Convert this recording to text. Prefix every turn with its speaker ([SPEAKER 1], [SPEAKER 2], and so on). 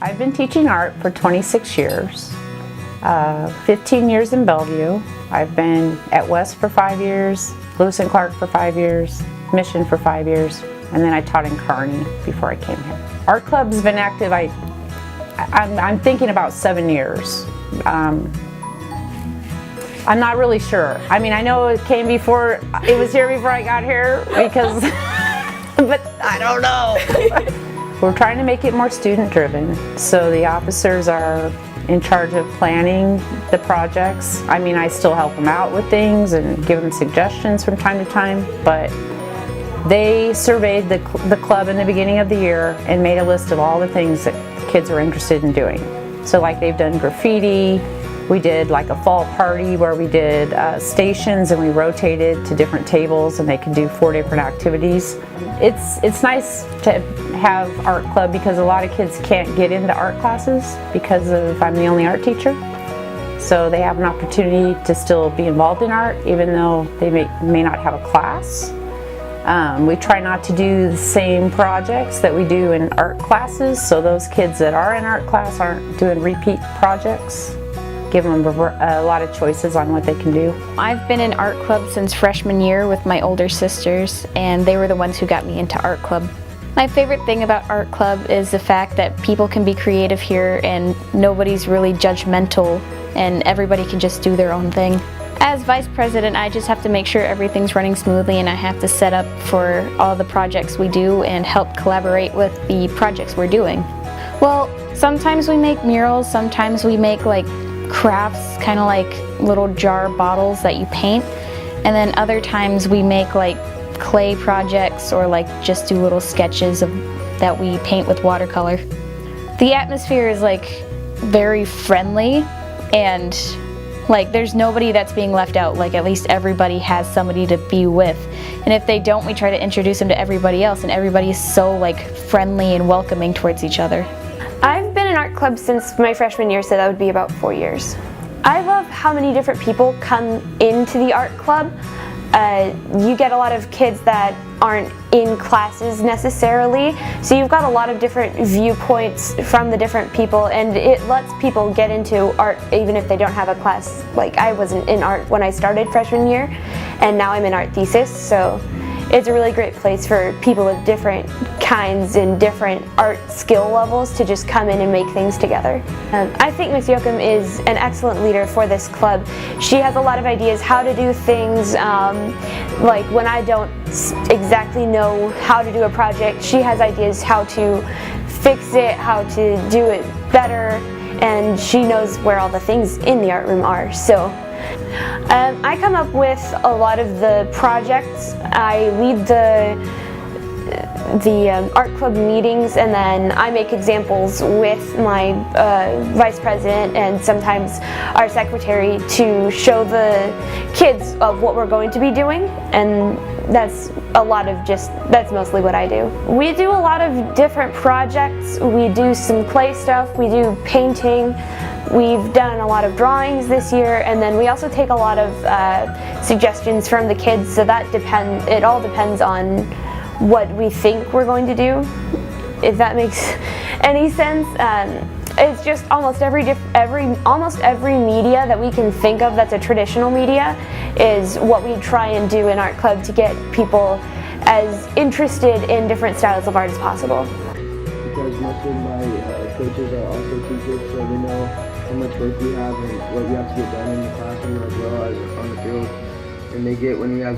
[SPEAKER 1] I've been teaching art for 26 years, 15 years in Bellevue. I've been at West for 5 years, Lewis and Clark for 5 years, Mission for 5 years, and then I taught in Kearney before I came here. Art club's been active, I'm thinking about 7 years. I'm not really sure. I mean, I know it came before, it was here before I got here because, but I don't know. We're trying to make it more student driven, so the officers are in charge of planning the projects. I mean, I still help them out with things and give them suggestions from time to time, but they surveyed the club in the beginning of the year and made a list of all the things that kids are interested in doing. So like they've done graffiti, we did like a fall party where we did stations and we rotated to different tables and they could do 4 different activities. It's nice to have art club because a lot of kids can't get into art classes because I'm the only art teacher. So they have an opportunity to still be involved in art even though they may not have a class. We try not to do the same projects that we do in art classes, so those kids that are in art class aren't doing repeat projects. Give them a lot of choices on what they can do.
[SPEAKER 2] I've been in art club since freshman year with my older sisters, and they were the ones who got me into art club. My favorite thing about art club is the fact that people can be creative here and nobody's really judgmental and everybody can just do their own thing. As vice president, I just have to make sure everything's running smoothly and I have to set up for all the projects we do and help collaborate with the projects we're doing. Well, sometimes we make murals, sometimes we make like crafts, kind of like little jar bottles that you paint, and then other times we make like clay projects or like just do little sketches that we paint with watercolor. The atmosphere is like very friendly and like there's nobody that's being left out. Like at least everybody has somebody to be with, and if they don't, we try to introduce them to everybody else, and everybody is so like friendly and welcoming towards each other.
[SPEAKER 3] I've been in art club since my freshman year, so that would be about 4 years. I love how many different people come into the art club. You get a lot of kids that aren't in classes necessarily, so you've got a lot of different viewpoints from the different people, and it lets people get into art even if they don't have a class. Like I wasn't in art when I started freshman year, and now I'm in art thesis, so it's a really great place for people with different kinds and different art skill levels to just come in and make things together. I think Miss Yoachim is an excellent leader for this club. She has a lot of ideas how to do things, like when I don't exactly know how to do a project, she has ideas how to fix it, how to do it better, and she knows where all the things in the art room are. So I come up with a lot of the projects. I lead the art club meetings, and then I make examples with my vice president and sometimes our secretary to show the kids of what we're going to be doing, and that's mostly what I do. We do a lot of different projects. We do some clay stuff, we do painting, we've done a lot of drawings this year, and then we also take a lot of suggestions from the kids, so it all depends on what we think we're going to do, if that makes any sense. It's just almost every media that we can think of that's a traditional media is what we try and do in art club to get people as interested in different styles of art as possible.
[SPEAKER 4] Because most of my coaches are also teachers, so they know how much work we have and what we have to get done in the classroom as well as on the field, and they get when we have